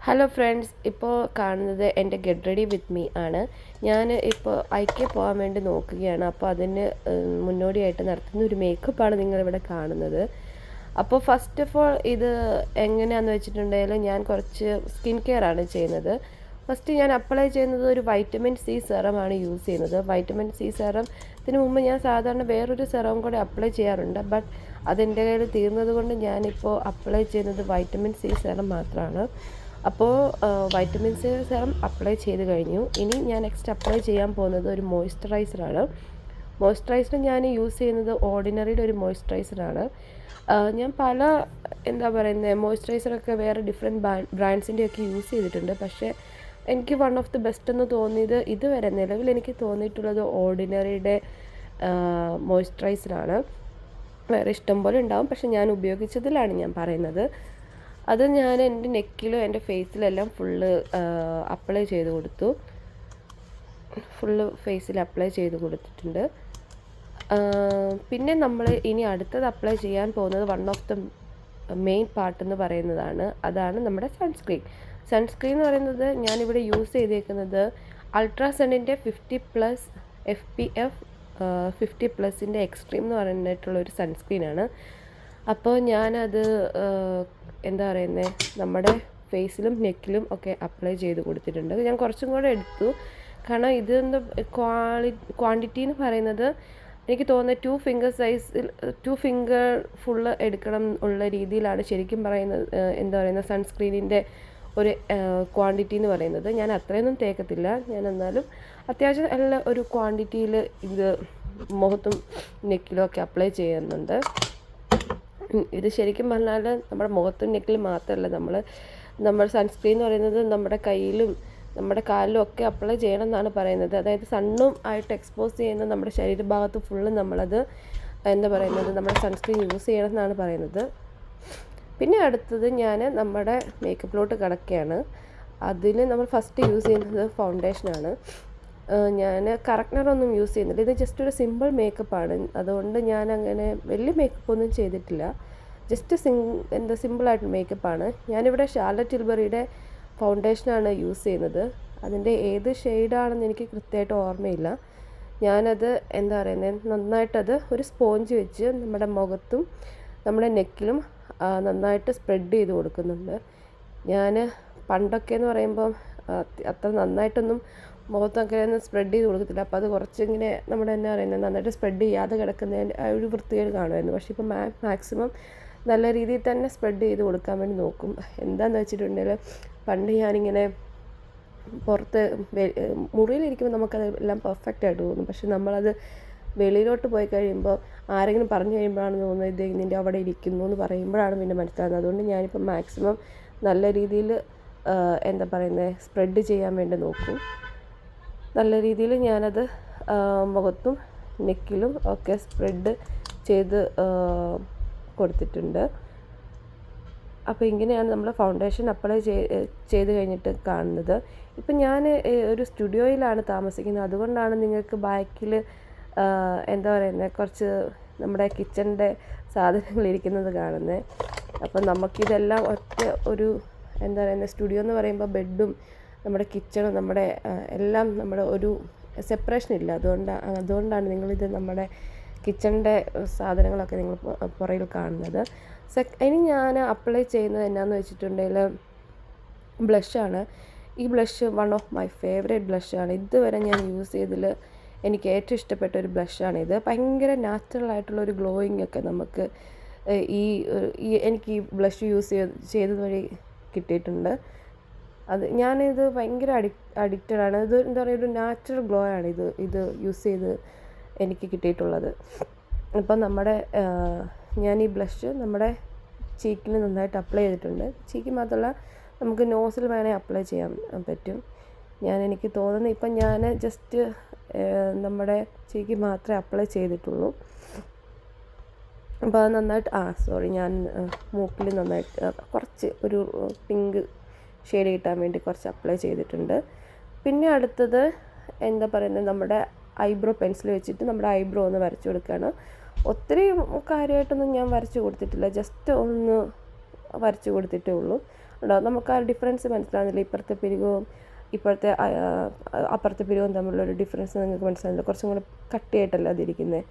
Hello friends, ഇപ്പോൾ കാണുന്നത് എൻ്റെ ഗെറ്റ് റെഡി വിത്ത് മീ ആണ്. ഞാൻ ഇപ്പോൾ ഐക്യ പോകാൻ വേണ്ടി നോക്കുകയാണ്. അപ്പോൾ അതിന് മുന്നോടിയായിട്ട് നടത്തുന്ന ഒരു മേക്കപ്പാണ് നിങ്ങളിവിടെ കാണുന്നത്. അപ്പോൾ ഫസ്റ്റ് ഓഫ് ഓൾ ഇത് എങ്ങനെയാണെന്ന് വെച്ചിട്ടുണ്ടെങ്കിൽ ഞാൻ കുറച്ച് സ്കിൻ കെയർ ആണ് ചെയ്യുന്നത്. ഫസ്റ്റ് ഞാൻ അപ്ലൈ ചെയ്യുന്നത് ഒരു വൈറ്റമിൻ സി സെറമാണ് യൂസ് ചെയ്യുന്നത്. വൈറ്റമിൻ സി സെറത്തിന് മുമ്പ് ഞാൻ സാധാരണ വേറൊരു സെറവും കൂടെ അപ്ലൈ ചെയ്യാറുണ്ട്. ബട്ട് അതെൻ്റെ കയ്യിൽ തീർന്നത് കൊണ്ട് ഞാനിപ്പോൾ അപ്ലൈ ചെയ്യുന്നത് വൈറ്റമിൻ സി സെറം മാത്രമാണ്. അപ്പോൾ വൈറ്റമിൻ സി സെറം അപ്ലൈ ചെയ്ത് കഴിഞ്ഞു. ഇനി ഞാൻ നെക്സ്റ്റ് അപ്ലൈ ചെയ്യാൻ പോകുന്നത് ഒരു മോയ്സ്ചറൈസറാണ്. മോയ്സ്ചറൈസർ ഞാൻ യൂസ് ചെയ്യുന്നത് ഓർഡിനറിയുടെ ഒരു മോയ്സ്ചറൈസറാണ്. ഞാൻ പല മോയ്സ്ചറൈസറൊക്കെ വേറെ ഡിഫറെൻറ്റ് ബ്രാൻഡ്സിൻ്റെയൊക്കെ യൂസ് ചെയ്തിട്ടുണ്ട്. പക്ഷേ എനിക്ക് വൺ ഓഫ് ദി ബെസ്റ്റ് എന്ന് തോന്നിയത് ഇതുവരെ നിലവിൽ എനിക്ക് തോന്നിയിട്ടുള്ളത് ഓർഡിനറിയുടെ മോയ്സ്ചറൈസറാണ്. വേറെ ഇഷ്ടം പോലെ ഉണ്ടാവും, പക്ഷെ ഞാൻ ഉപയോഗിച്ചതിലാണ് ഞാൻ പറയുന്നത്. അത് ഞാൻ എൻ്റെ നെക്കിലും എൻ്റെ ഫേസിലെല്ലാം ഫുള്ള് അപ്ലൈ ചെയ്ത് കൊടുത്തു. ഫുള്ള് ഫേസിൽ അപ്ലൈ ചെയ്ത് കൊടുത്തിട്ടുണ്ട്. പിന്നെ നമ്മൾ ഇനി അടുത്തത് അപ്ലൈ ചെയ്യാൻ പോകുന്നത് one of the main part എന്ന് പറയുന്നതാണ്. അതാണ് നമ്മുടെ സൺസ്ക്രീൻ. സൺസ്ക്രീൻ എന്ന് പറയുന്നത് ഞാനിവിടെ യൂസ് ചെയ്തേക്കുന്നത് അൾട്രാസണ്ണിൻ്റെ 50+ FPF 50+ൻ്റെ എക്സ്ട്രീം എന്ന് പറഞ്ഞിട്ടുള്ളൊരു സൺസ്ക്രീനാണ്. അപ്പോൾ ഞാനത് നമ്മുടെ ഫേസിലും നെക്കിലും ഒക്കെ അപ്ലൈ ചെയ്ത് കൊടുത്തിട്ടുണ്ട്. ഞാൻ കുറച്ചും കൂടെ എടുത്തു, കാരണം ഇത് ക്വാണ്ടിറ്റി എന്ന് പറയുന്നത് എനിക്ക് തോന്നുന്നത് 2 ഫിംഗർ ഫുള്ള് എടുക്കണം ഉള്ള രീതിയിലാണ് ശരിക്കും പറയുന്നത് സൺസ്ക്രീനിൻ്റെ ഒരു ക്വാണ്ടിറ്റി എന്ന് പറയുന്നത്. ഞാൻ അത്രയൊന്നും തേക്കത്തില്ല. ഞാൻ എന്നാലും അത്യാവശ്യം നല്ല ഒരു ക്വാണ്ടിറ്റിയിൽ ഇത് മുഖത്തും നെക്കിലും ഒക്കെ അപ്ലൈ ചെയ്യുന്നുണ്ട്. ഇത് ശരിക്കും പറഞ്ഞാൽ നമ്മുടെ മുഖത്തും നെക്കിലും മാത്രമല്ല, നമ്മൾ സൺസ്ക്രീൻ എന്ന് പറയുന്നത് നമ്മുടെ കയ്യിലും നമ്മുടെ കാലിലും ഒക്കെ അപ്ലൈ ചെയ്യണം എന്നാണ് പറയുന്നത്. അതായത് സണ്ണും ആയിട്ട് എക്സ്പോസ് ചെയ്യുന്ന നമ്മുടെ ശരീരഭാഗത്ത് ഫുള്ള് നമ്മളത് നമ്മുടെ സൺസ്ക്രീൻ യൂസ് ചെയ്യണം എന്നാണ് പറയുന്നത്. പിന്നെ അടുത്തത് ഞാൻ നമ്മുടെ മേക്കപ്പിലോട്ട് കിടക്കുകയാണ്. അതിൽ നമ്മൾ ഫസ്റ്റ് യൂസ് ചെയ്യുന്നത് ഫൗണ്ടേഷനാണ്. ഞാൻ കറക്നറൊന്നും യൂസ് ചെയ്യുന്നില്ല. ഇത് ജസ്റ്റ് ഒരു സിമ്പിൾ മേക്കപ്പാണ്. അതുകൊണ്ട് ഞാൻ അങ്ങനെ വലിയ മേക്കപ്പൊന്നും ചെയ്തിട്ടില്ല. ജസ്റ്റ് സിമ്പിളായിട്ട് മേക്കപ്പാണ്. ഞാനിവിടെ ഷാർലറ്റ് ടിൽബറിയുടെ ഫൗണ്ടേഷനാണ് യൂസ് ചെയ്യുന്നത്. അതിൻ്റെ ഏത് ഷെയ്ഡാണെന്ന് എനിക്ക് കൃത്യമായിട്ട് ഓർമ്മയില്ല. ഞാനത് നന്നായിട്ടത് ഒരു സ്പോഞ്ച് വെച്ച് നമ്മുടെ മുഖത്തും നമ്മുടെ നെക്കിലും നന്നായിട്ട് സ്പ്രെഡ് ചെയ്ത് കൊടുക്കുന്നുണ്ട്. ഞാൻ പണ്ടൊക്കെ എന്ന് പറയുമ്പം അത്ര നന്നായിട്ടൊന്നും മുഖത്തൊക്കെ സ്പ്രെഡ് ചെയ്ത് കൊടുക്കത്തില്ല. അപ്പോൾ അത് കുറച്ചിങ്ങനെ നന്നായിട്ട് സ്പ്രെഡ് ചെയ്യാതെ കിടക്കുന്നതിൻ്റെ ഒരു വൃത്തികേട് കാണുമായിരുന്നു. പക്ഷേ ഇപ്പോൾ മാക്സിമം നല്ല രീതിയിൽ തന്നെ സ്പ്രെഡ് ചെയ്ത് കൊടുക്കാൻ വേണ്ടി നോക്കും. എന്താണെന്ന് വെച്ചിട്ടുണ്ടെങ്കിൽ പണ്ട് ഞാനിങ്ങനെ പുറത്ത് മുറിയിലിരിക്കുമ്പോൾ നമുക്കത് എല്ലാം പെർഫെക്റ്റായിട്ട് തോന്നും. പക്ഷെ നമ്മളത് വെളിയിലോട്ട് പോയി കഴിയുമ്പോൾ ആരെങ്കിലും പറഞ്ഞു കഴിയുമ്പോഴാണ് തോന്നുന്നത് ഇത് നിൻ്റെ അവിടെ ഇരിക്കുന്നു എന്ന് പറയുമ്പോഴാണ് പിന്നെ മനസ്സിലാകുന്നത്. അതുകൊണ്ട് ഞാനിപ്പോൾ മാക്സിമം നല്ല രീതിയിൽ സ്പ്രെഡ് ചെയ്യാൻ വേണ്ടി നോക്കും. നല്ല രീതിയിൽ ഞാനത് മുഖത്തും നെക്കിലും ഒക്കെ സ്പ്രെഡ് ചെയ്ത് കൊടുത്തിട്ടുണ്ട്. അപ്പോൾ ഇങ്ങനെയാണ് നമ്മൾ ഫൗണ്ടേഷൻ അപ്ലൈ ചെയ്ത് കഴിഞ്ഞിട്ട് കാണുന്നത്. ഇപ്പം ഞാൻ ഒരു സ്റ്റുഡിയോയിലാണ് താമസിക്കുന്നത്. അതുകൊണ്ടാണ് നിങ്ങൾക്ക് ബാക്കിൽ കുറച്ച് നമ്മുടെ കിച്ചണിൻ്റെ സാധനങ്ങൾ ഇരിക്കുന്നത് കാണുന്നത്. അപ്പം നമുക്കിതെല്ലാം ഒറ്റ ഒരു സ്റ്റുഡിയോ എന്ന് പറയുമ്പോൾ ബെഡും നമ്മുടെ കിച്ചണും നമ്മുടെ എല്ലാം നമ്മുടെ ഒരു സെപ്പറേഷൻ ഇല്ല. അതുകൊണ്ടാണ് നിങ്ങളിത് നമ്മുടെ കിച്ചണിൻ്റെ സാധനങ്ങളൊക്കെ നിങ്ങൾ പുറകിൽ കാണുന്നത്. ഇനി ഞാൻ അപ്ലൈ ചെയ്യുന്നത് എന്നാന്ന് വെച്ചിട്ടുണ്ടെങ്കിൽ ബ്ലഷാണ്. ഈ blush one of my favourite ബ്ലഷാണ്. ഇതുവരെ ഞാൻ യൂസ് ചെയ്തതിൽ എനിക്ക് ഏറ്റവും ഇഷ്ടപ്പെട്ട ഒരു ബ്ലഷാണിത്. ഭയങ്കര നാച്ചുറലായിട്ടുള്ളൊരു ഗ്ലോയിങ് ഒക്കെ നമുക്ക് എനിക്ക് ഈ ബ്ലഷ് യൂസ് ചെയ്തത് വഴി കിട്ടിയിട്ടുണ്ട്. ഞാനിത് ഭയങ്കര അഡിക്റ്റഡ് ആണ്. ഇത് ഒരു നാച്ചുറൽ ഗ്ലോ ആണ് ഇത് യൂസ് ചെയ്ത് എനിക്ക് കിട്ടിയിട്ടുള്ളത്. അപ്പം ഞാൻ ഈ ബ്ലഷ് നമ്മുടെ ചീക്കിൽ നന്നായിട്ട് അപ്ലൈ ചെയ്തിട്ടുണ്ട്. ചീക്ക് മാത്രമല്ല, നമുക്ക് നോസിൽ വേണേൽ അപ്ലൈ ചെയ്യാൻ പറ്റും. എനിക്ക് തോന്നുന്നു ഇപ്പം ഞാൻ ജസ്റ്റ് നമ്മുടെ ചീക്ക് മാത്രമേ അപ്ലൈ ചെയ്തിട്ടുള്ളൂ. അപ്പോൾ അത് നന്നായിട്ട് ഞാൻ മൂക്കിൽ നന്നായിട്ട് കുറച്ച് ഒരു പിങ്ക് ഷെയ്ഡ് കിട്ടാൻ വേണ്ടി കുറച്ച് അപ്ലൈ ചെയ്തിട്ടുണ്ട്. പിന്നെ അടുത്തത് നമ്മുടെ ഐബ്രോ പെൻസിൽ വെച്ചിട്ട് നമ്മുടെ ഐബ്രോ ഒന്ന് വരച്ചു കൊടുക്കുകയാണ്. ഒത്തിരി കാര്യമായിട്ടൊന്നും ഞാൻ വരച്ചു കൊടുത്തിട്ടില്ല, ജസ്റ്റ് ഒന്ന് വരച്ചു കൊടുത്തിട്ടേ ഉള്ളൂ. ഉണ്ടാവും. നമുക്ക് ആ ഡിഫറൻസ് മനസ്സിലാവുന്നില്ല. ഇപ്പുറത്തെ പിരികവും ഇപ്പോഴത്തെ അപ്പുറത്തെ പിരിവും തമ്മിലുള്ളൊരു ഡിഫറൻസ് നിങ്ങൾക്ക് മനസ്സിലാവുന്നില്ല. കുറച്ചും കൂടെ കട്ടിയായിട്ടല്ല അതിരിക്കുന്നത്.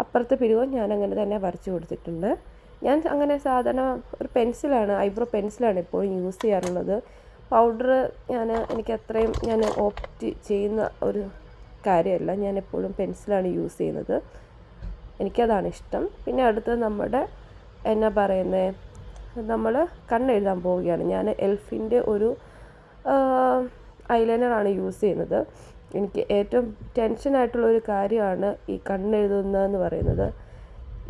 അപ്പുറത്തെ പിരിവും ഞാൻ അങ്ങനെ തന്നെ വരച്ച് കൊടുത്തിട്ടുണ്ട്. ഞാൻ അങ്ങനെ സാധാരണ ഒരു പെൻസിലാണ്, ഐബ്രോ പെൻസിലാണ് എപ്പോഴും യൂസ് ചെയ്യാറുള്ളത്. പൗഡർ എനിക്ക് അത്രയും ഞാൻ ഓപ്റ്റ് ചെയ്യുന്ന ഒരു കാര്യമല്ല. ഞാൻ എപ്പോഴും പെൻസിലാണ് യൂസ് ചെയ്യുന്നത്. എനിക്കതാണ് ഇഷ്ടം. പിന്നെ അടുത്തത് നമ്മുടെ എന്നാ പറയുന്നത്, നമ്മൾ കണ്ണെഴുതാൻ പോവുകയാണ്. ഞാൻ എൽഫിൻ്റെ ഒരു ഐലൈനറാണ് യൂസ് ചെയ്യുന്നത്. എനിക്ക് ഏറ്റവും ടെൻഷനായിട്ടുള്ളൊരു കാര്യമാണ് ഈ കണ്ണെഴുതുന്നതെന്ന് പറയുന്നത്.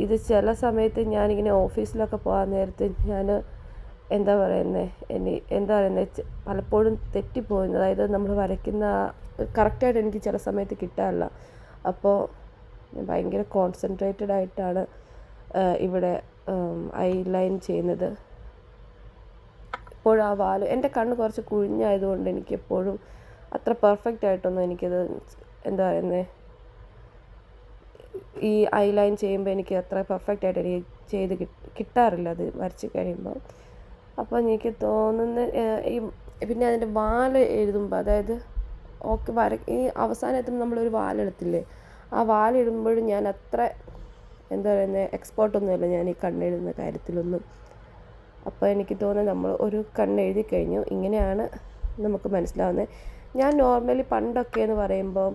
ഇത് ചില സമയത്ത് ഞാനിങ്ങനെ ഓഫീസിലൊക്കെ പോകാൻ നേരത്ത് ഞാൻ എന്താ പറയുന്നത് പലപ്പോഴും തെറ്റിപ്പോകുന്നത്. അതായത് നമ്മൾ വരയ്ക്കുന്ന കറക്റ്റായിട്ട് എനിക്ക് ചില സമയത്ത് കിട്ടാറില്ല. അപ്പോൾ ഞാൻ ഭയങ്കര കോൺസെൻട്രേറ്റഡ് ആയിട്ടാണ് ഇവിടെ ഐലൈൻ ചെയ്യുന്നത്. എപ്പോഴും ആ എൻ്റെ കണ്ണ് കുറച്ച് കുഴിഞ്ഞായതുകൊണ്ട് എനിക്കെപ്പോഴും അത്ര പെർഫെക്റ്റ് ആയിട്ടൊന്നും എനിക്കത് എന്താ പറയുന്നത് ഈ ഐലൈൻ ചെയ്യുമ്പോൾ എനിക്ക് അത്ര പെർഫെക്റ്റ് ആയിട്ട് എനിക്ക് ചെയ്ത് കിട്ടാറില്ല അത് വരച്ച് കഴിയുമ്പോൾ. അപ്പോൾ എനിക്ക് തോന്നുന്ന പിന്നെ അതിൻ്റെ വാല് എഴുതുമ്പോൾ, അതായത് ഈ അവസാനത്തും നമ്മളൊരു വാലെടുത്തില്ലേ, ആ വാലെഴുതുമ്പോഴും ഞാൻ അത്ര എന്താ പറയുന്നത് എക്സ്പേർട്ടൊന്നുമല്ല ഞാൻ ഈ കണ്ണെഴുതുന്ന കാര്യത്തിലൊന്നും. അപ്പോൾ എനിക്ക് തോന്നുന്നത് നമ്മൾ ഒരു കണ്ണെഴുതി കഴിഞ്ഞു ഇങ്ങനെയാണ് നമുക്ക് മനസ്സിലാവുന്നത്. ഞാൻ നോർമലി പണ്ടൊക്കെ എന്ന് പറയുമ്പോൾ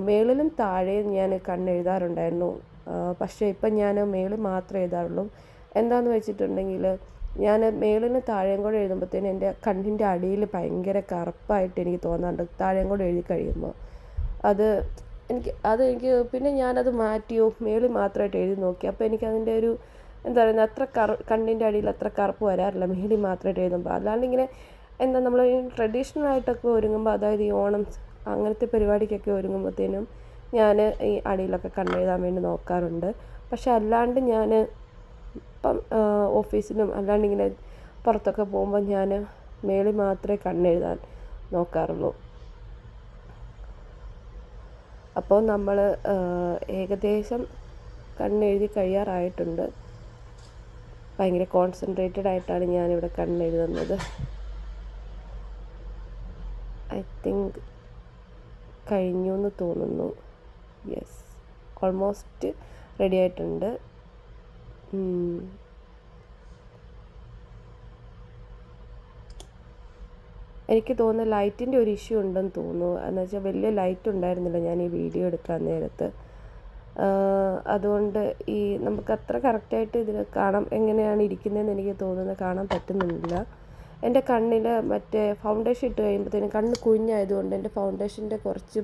മേളിലും താഴെയും ഞാൻ കണ്ണെഴുതാറുണ്ടായിരുന്നു. പക്ഷേ ഇപ്പം ഞാൻ മേളിൽ മാത്രമേ എഴുതാറുള്ളൂ. എന്താണെന്ന് വെച്ചിട്ടുണ്ടെങ്കിൽ ഞാൻ മേളിന് താഴെയും കൂടെ എഴുതുമ്പോഴത്തേനും എൻ്റെ കണ്ണിൻ്റെ അടിയിൽ ഭയങ്കര കറുപ്പായിട്ട് എനിക്ക് തോന്നാറുണ്ട് താഴെയും കൂടെ എഴുതി കഴിയുമ്പോൾ. എനിക്ക് പിന്നെ ഞാനത് മാറ്റിയോ മേളിൽ മാത്രമായിട്ട് എഴുതി നോക്കി. അപ്പോൾ എനിക്കതിൻ്റെ ഒരു എന്താ പറയുന്നത് അത്ര കണ്ണിൻ്റെ അടിയിൽ അത്ര കറുപ്പ് വരാറില്ല മേളിൽ മാത്രമായിട്ട് എഴുതുമ്പോൾ. അല്ലാണ്ട് ഇങ്ങനെ നമ്മൾ ഈ ട്രഡീഷണൽ ആയിട്ടൊക്കെ ഒരുങ്ങുമ്പോൾ, അതായത് ഈ ഓണം അങ്ങനത്തെ പരിപാടിക്കൊക്കെ ഒരുങ്ങുമ്പോഴത്തേനും ഞാൻ ഈ അടിയിലൊക്കെ കണ്ണെഴുതാൻ വേണ്ടി നോക്കാറുണ്ട്. പക്ഷെ അല്ലാണ്ട് ഞാൻ ഇപ്പം ഓഫീസിലും അല്ലാണ്ട് ഇങ്ങനെ പുറത്തൊക്കെ പോകുമ്പോൾ ഞാൻ മേളിൽ മാത്രമേ കണ്ണെഴുതാൻ നോക്കാറുള്ളൂ. അപ്പോൾ നമ്മൾ ഏകദേശം കണ്ണെഴുതി കഴിയാറായിട്ടുണ്ട്. ഭയങ്കര കോൺസെൻട്രേറ്റഡ് ആയിട്ടാണ് ഞാനിവിടെ കണ്ണെഴുതുന്നത്. ഐ തിങ്ക് കഴിഞ്ഞു എന്ന് തോന്നുന്നു. യെസ്, ഓൾമോസ്റ്റ് റെഡി ആയിട്ടുണ്ട്. എനിക്ക് തോന്നുന്നു ലൈറ്റിൻ്റെ ഒരു ഇഷ്യൂ ഉണ്ടെന്ന് തോന്നുന്നു. എന്ന് വെച്ചാൽ വലിയ ലൈറ്റ് ഉണ്ടായിരുന്നില്ല ഞാൻ ഈ വീഡിയോ എടുക്കാൻ നേരത്ത്. അതുകൊണ്ട് നമുക്ക് അത്ര കറക്റ്റായിട്ട് ഇതിൽ കാണാൻ എങ്ങനെയാണ് ഇരിക്കുന്നതെന്ന് എനിക്ക് തോന്നുന്നത് കാണാൻ പറ്റുന്നില്ല. എൻ്റെ കണ്ണിൽ മറ്റേ ഫൗണ്ടേഷൻ ഇട്ട് കഴിയുമ്പോഴത്തേനും കണ്ണ് കുഴിഞ്ഞായതുകൊണ്ട് എൻ്റെ ഫൗണ്ടേഷൻ്റെ കുറച്ച്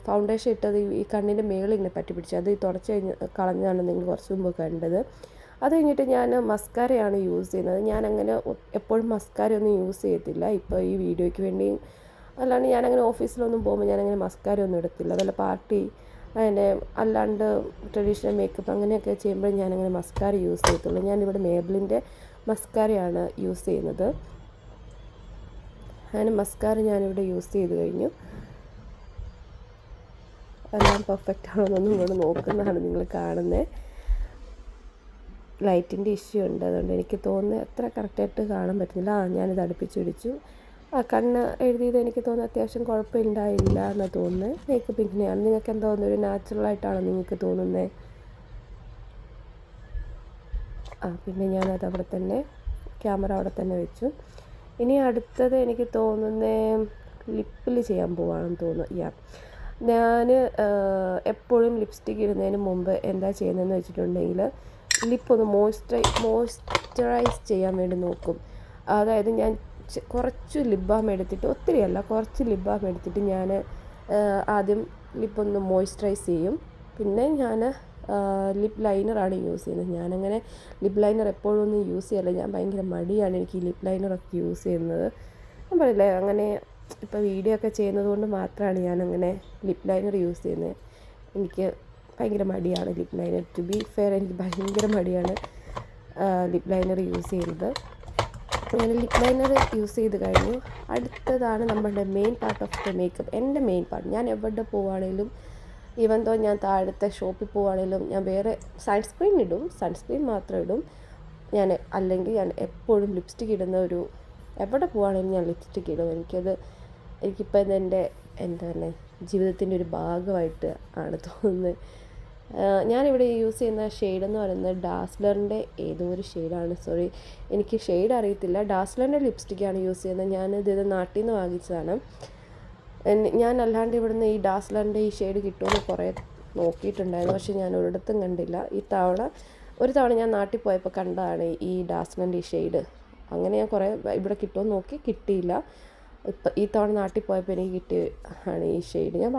ഫൗണ്ടേഷൻ ഇട്ടത് ഈ കണ്ണിൻ്റെ മേളിൽ ഇങ്ങനെ പറ്റി പിടിച്ചു. അത് തുടച്ച് കളഞ്ഞാണ് നിങ്ങൾ കുറച്ച് മുമ്പ് കണ്ടത്. അത് കഴിഞ്ഞിട്ട് ഞാൻ മസ്കാരയാണ് യൂസ് ചെയ്യുന്നത്. ഞാനങ്ങനെ എപ്പോഴും മസ്കാര ഒന്നും യൂസ് ചെയ്യത്തില്ല. ഇപ്പോൾ ഈ വീഡിയോയ്ക്ക് വേണ്ടി അല്ലാണ്ട് ഞാനങ്ങനെ ഓഫീസിലൊന്നും പോകുമ്പോൾ ഞാനങ്ങനെ മസ്കാര ഒന്നും ഇടത്തില്ല. വല്ല പാർട്ടി അല്ലാണ്ട് ട്രഡീഷണൽ മേക്കപ്പ് അങ്ങനെയൊക്കെ ചെയ്യുമ്പോൾ ഞാനങ്ങനെ മസ്കാര യൂസ് ചെയ്യത്തുള്ളൂ. ഞാനിവിടെ മേബിളിൻ്റെ മസ്കാരയാണ് യൂസ് ചെയ്യുന്നത്. അങ്ങനെ മസ്കാര ഞാനിവിടെ യൂസ് ചെയ്ത് കഴിഞ്ഞു. എല്ലാം പെർഫെക്റ്റ് ആണോ എന്നൊന്നും ഇങ്ങോട്ട് നോക്കുന്നതാണ് നിങ്ങൾ കാണുന്നത്. ലൈറ്റിൻ്റെ ഇഷ്യൂ ഉണ്ട്, അതുകൊണ്ട് എനിക്ക് തോന്നുന്നത് അത്ര കറക്റ്റായിട്ട് കാണാൻ പറ്റുന്നില്ല. ഞാനിത് അടുപ്പിച്ച് പിടിച്ചു. കണ്ണ് എഴുതിയത് എനിക്ക് തോന്നുന്നു അത്യാവശ്യം കുഴപ്പമുണ്ടായില്ല എന്നാണ് തോന്നുന്നത്. മേക്കപ്പ് ഇങ്ങനെയാണ്. നിങ്ങൾക്ക് എന്താ തോന്നുന്നത്, ഒരു നാച്ചുറലായിട്ടാണോ നിങ്ങൾക്ക് തോന്നുന്നത്? പിന്നെ ഞാനത് അവിടെ തന്നെ ക്യാമറ അവിടെ തന്നെ വെച്ചു. ഇനി അടുത്തത് എനിക്ക് തോന്നുന്നത് ലിപ്പിൽ ചെയ്യാൻ പോവാണെന്ന് തോന്നുന്നു. ഞാൻ എപ്പോഴും ലിപ്സ്റ്റിക്ക് ഇടുന്നതിന് മുമ്പ് എന്താ ചെയ്യുന്നതെന്ന് വെച്ചിട്ടുണ്ടെങ്കിൽ ലിപ്പൊന്ന് മോയ്സ്ചറൈസ് ചെയ്യാൻ വേണ്ടി നോക്കും. അതായത് ഞാൻ കുറച്ച് ലിപ് ബാം എടുത്തിട്ട്, ഒത്തിരിയല്ല കുറച്ച് ലിപ് ബാം എടുത്തിട്ട് ഞാൻ ആദ്യം ലിപ്പൊന്ന് മോയ്സ്ചറൈസ് ചെയ്യും. പിന്നെ ഞാൻ ലിപ്പ് ലൈനറാണ് യൂസ് ചെയ്യുന്നത്. ഞാനങ്ങനെ ലിപ്പ് ലൈനർ എപ്പോഴും ഒന്നും യൂസ് ചെയ്യല്ല. ഞാൻ ഭയങ്കര മടിയാണ് എനിക്ക് ഈ ലിപ്പ് ലൈനറൊക്കെ യൂസ് ചെയ്യുന്നത്. ഞാൻ പറയില്ലേ, അങ്ങനെ ഇപ്പോൾ വീഡിയോ ഒക്കെ ചെയ്യുന്നത് കൊണ്ട് മാത്രമാണ് ഞാനങ്ങനെ ലിപ്പ് ലൈനർ യൂസ് ചെയ്യുന്നത്. എനിക്ക് ഭയങ്കര മടിയാണ് lip liner. To be fair, എനിക്ക് ഭയങ്കര മടിയാണ് ലിപ്പ് ലൈനർ യൂസ് ചെയ്യുന്നത്. ഞാൻ ലിപ്പ് ലൈനർ യൂസ് ചെയ്ത് കഴിഞ്ഞു. അടുത്തതാണ് നമ്മളുടെ main part of the makeup. എൻ്റെ മെയിൻ പാർട്ട്, ഞാൻ എവിടെ പോവുകയാണെങ്കിലും, ഈവൻ ദോ ഞാൻ താഴത്തെ ഷോപ്പിൽ പോവുകയാണെങ്കിലും ഞാൻ വേറെ സൺസ്ക്രീൻ ഇടും, സൺസ്ക്രീൻ മാത്രം ഇടും. അല്ലെങ്കിൽ ഞാൻ എപ്പോഴും ലിപ്സ്റ്റിക് ഇടുന്ന ഒരു, എവിടെ പോവുകയാണെങ്കിലും ഞാൻ ലിപ്സ്റ്റിക് ഇടും. എനിക്കിപ്പോൾ ഇതെൻ്റെ എന്താ പറയുക, ജീവിതത്തിൻ്റെ ഒരു ഭാഗമായിട്ട് ആണ് തോന്നുന്നത്. ഞാനിവിടെ യൂസ് ചെയ്യുന്ന ഷെയ്ഡെന്ന് പറയുന്നത് ഡാസ്ലറിൻ്റെ ഏതോ ഒരു ഷെയ്ഡാണ്. സോറി, എനിക്ക് ഷെയ്ഡ് അറിയത്തില്ല. ഡാസ്ലറിൻ്റെ ലിപ്സ്റ്റിക്കാണ് യൂസ് ചെയ്യുന്നത്. ഞാനിത് നാട്ടിൽ നിന്ന് വാങ്ങിച്ചതാണ്. ഞാൻ അല്ലാണ്ട് ഇവിടുന്ന് ഈ ഡാസ്ലറിൻ്റെ ഈ ഷെയ്ഡ് കിട്ടുമെന്ന് കുറേ നോക്കിയിട്ടുണ്ടായിരുന്നു, പക്ഷേ ഞാൻ ഒരിടത്തും കണ്ടില്ല. ഒരു തവണ ഞാൻ നാട്ടിൽ പോയപ്പോൾ കണ്ടതാണ് ഈ ഡാസ്ലറിൻ്റെ ഈ ഷെയ്ഡ്. അങ്ങനെ ഞാൻ കുറേ ഇവിടെ കിട്ടുമെന്ന് നോക്കി, കിട്ടിയില്ല. ഈ തവണ നാട്ടിൽ പോയപ്പോൾ എനിക്ക് കിട്ടിയ ആണ് ഈ ഷെയ്ഡ്. ഞാൻ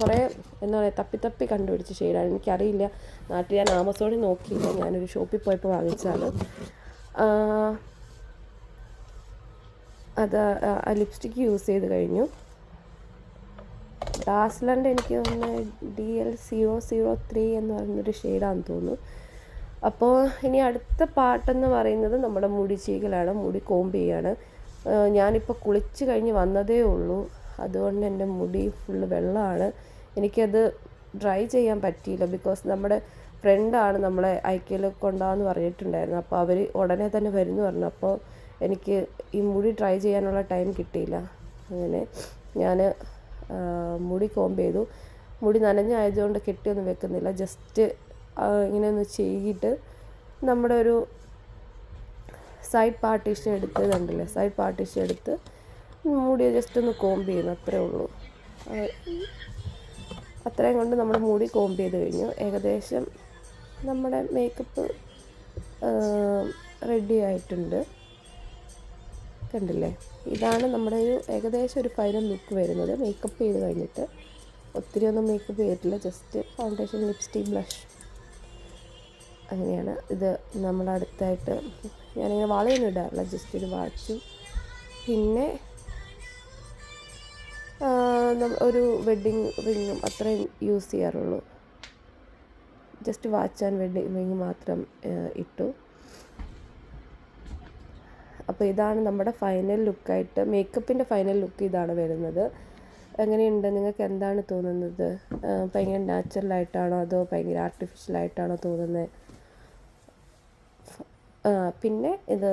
കുറേ എന്താ പറയുക തപ്പി കണ്ടുപിടിച്ച ഷെയ്ഡാണ്. എനിക്കറിയില്ല, നാട്ടിൽ ഞാൻ ആമസോണിൽ നോക്കിയില്ല, ഞാനൊരു ഷോപ്പിൽ പോയപ്പോൾ വാങ്ങിച്ചതാണ്. അത് ആ ലിപ്സ്റ്റിക്ക് യൂസ് ചെയ്ത് കഴിഞ്ഞു. ഡാസ്ലറിൻ്റെ എനിക്ക് തോന്നുന്നു DL003 എന്ന് പറയുന്നൊരു ഷെയ്ഡാണെന്ന് തോന്നുന്നു. അപ്പോൾ ഇനി അടുത്ത പാട്ടെന്ന് പറയുന്നത് നമ്മുടെ മുടി ചീകലാണ്, മുടി കോംബ് ചെയ്യാണ്. ഞാനിപ്പോൾ കുളിച്ച് കഴിഞ്ഞ് വന്നതേ ഉള്ളൂ, അതുകൊണ്ട് എൻ്റെ മുടി ഫുള്ള് വെള്ളമാണ്. എനിക്കത് ഡ്രൈ ചെയ്യാൻ പറ്റിയില്ല, ബിക്കോസ് നമ്മുടെ ഫ്രണ്ടാണ് നമ്മളെ ഐക്യയിൽ കൊണ്ടുപോകാമെന്ന് പറഞ്ഞിട്ടുണ്ടായിരുന്നു. അപ്പോൾ അവർ ഉടനെ തന്നെ വരുമെന്ന് പറഞ്ഞു. അപ്പോൾ എനിക്ക് ഈ മുടി ഡ്രൈ ചെയ്യാനുള്ള ടൈം കിട്ടിയില്ല. അങ്ങനെ ഞാൻ മുടി കോംബ് ചെയ്തു. മുടി നനഞ്ഞായതുകൊണ്ട് കെട്ടിയൊന്നും വെക്കുന്നില്ല, ജസ്റ്റ് ഇങ്ങനെ ഒന്ന് ചെയ്തിട്ട് നമ്മുടെ ഒരു സൈഡ് പാർട്ടീഷൻ എടുത്ത് മുടി ജസ്റ്റ് ഒന്ന് കോംബ് ചെയ്യുന്നു, അത്രേ ഉള്ളൂ. അത്രയും കൊണ്ട് നമ്മുടെ മുടി കോംബ് ചെയ്ത് കഴിഞ്ഞു. ഏകദേശം നമ്മുടെ മേക്കപ്പ് റെഡി ആയിട്ടുണ്ട്, കണ്ടില്ലേ? ഇതാണ് നമ്മുടെ ഏകദേശം ഒരു ഫൈനൽ ലുക്ക് വരുന്നത്. മേക്കപ്പ് ചെയ്ത് കഴിഞ്ഞിട്ട് ഒത്തിരി ഒന്നും മേക്കപ്പ് ചെയ്തിട്ടില്ല, ജസ്റ്റ് ഫൗണ്ടേഷൻ, ലിപ്സ്റ്റിക്, ബ്ലഷ്, അങ്ങനെയാണ്. ഇത് നമ്മളടുത്തായിട്ട് ഞാനിങ്ങനെ വളയൊന്നും ഇടാറില്ല, ജസ്റ്റ് ഒരു വാച്ചും പിന്നെ ഒരു വെഡ്ഡിങ് റിങ്ങും അത്രയും യൂസ് ചെയ്യാറുള്ളൂ. Just watch and wedding ring മാത്രം ഇട്ടു. അപ്പോൾ ഇതാണ് നമ്മുടെ ഫൈനൽ ലുക്കായിട്ട്, മേക്കപ്പിൻ്റെ ഫൈനൽ ലുക്ക് ഇതാണ് വരുന്നത്. എങ്ങനെയുണ്ട്? നിങ്ങൾക്ക് എന്താണ് തോന്നുന്നത്? ഭയങ്കര നാച്ചുറലായിട്ടാണോ അതോ ഭയങ്കര ആർട്ടിഫിഷ്യലായിട്ടാണോ തോന്നുന്നത്? പിന്നെ ഇത്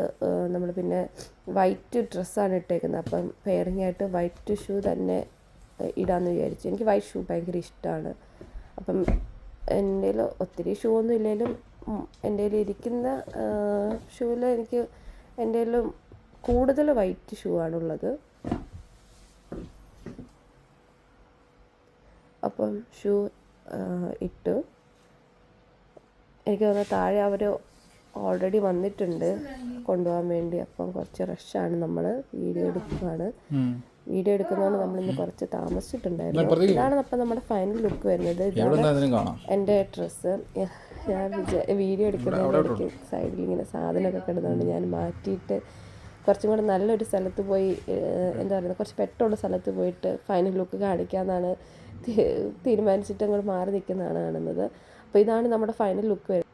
നമ്മൾ പിന്നെ വൈറ്റ് ഡ്രസ്സാണ് ഇട്ടേക്കുന്നത്. അപ്പം പെയറിംഗ് ആയിട്ട് വൈറ്റ് ഷൂ തന്നെ ഇടാമെന്ന് വിചാരിച്ചു. എനിക്ക് വൈറ്റ് ഷൂ ഭയങ്കര ഇഷ്ടമാണ്. അപ്പം എൻ്റെ കയ്യിൽ ഒത്തിരി ഷൂ ഒന്നും ഇല്ലെങ്കിലും എൻ്റെ കയ്യിൽ ഇരിക്കുന്ന ഷൂവിൽ എൻ്റെ കയ്യിൽ കൂടുതൽ വൈറ്റ് ഷൂ ആണുള്ളത്. അപ്പം ഷൂ ഇട്ടു. എനിക്ക് തോന്നുന്നു താഴെ അവർ ഓൾറെഡി വന്നിട്ടുണ്ട് കൊണ്ടുപോകാൻ വേണ്ടി. അപ്പം കുറച്ച് റഷാണ്, നമ്മൾ വീഡിയോ എടുക്കുന്നതുകൊണ്ട് നമ്മളിന്ന് കുറച്ച് താമസിച്ചിട്ടുണ്ടായിരുന്നു. ഇതാണ് അപ്പം നമ്മുടെ ഫൈനൽ ലുക്ക് വരുന്നത്. ഇതാണ് എൻ്റെ ഡ്രസ്സ്. ഞാൻ വീഡിയോ എടുക്കുന്നതിൻ്റെ സൈഡിൽ ഇങ്ങനെ സാധനമൊക്കെ കിടന്നുകൊണ്ട് ഞാൻ മാറ്റിയിട്ട് കുറച്ചും കൂടെ നല്ലൊരു സ്ഥലത്ത് പോയി, എന്താ പറയുക, കുറച്ച് പെട്ടുള്ള സ്ഥലത്ത് പോയിട്ട് ഫൈനൽ ലുക്ക് കാണിക്കാമെന്നാണ് തീരുമാനിച്ചിട്ട് അങ്ങോട്ട് മാറി നിൽക്കുന്നതാണ് കാണുന്നത്. അപ്പോൾ ഇതാണ് നമ്മുടെ ഫൈനൽ ലുക്ക് വരുന്നത്.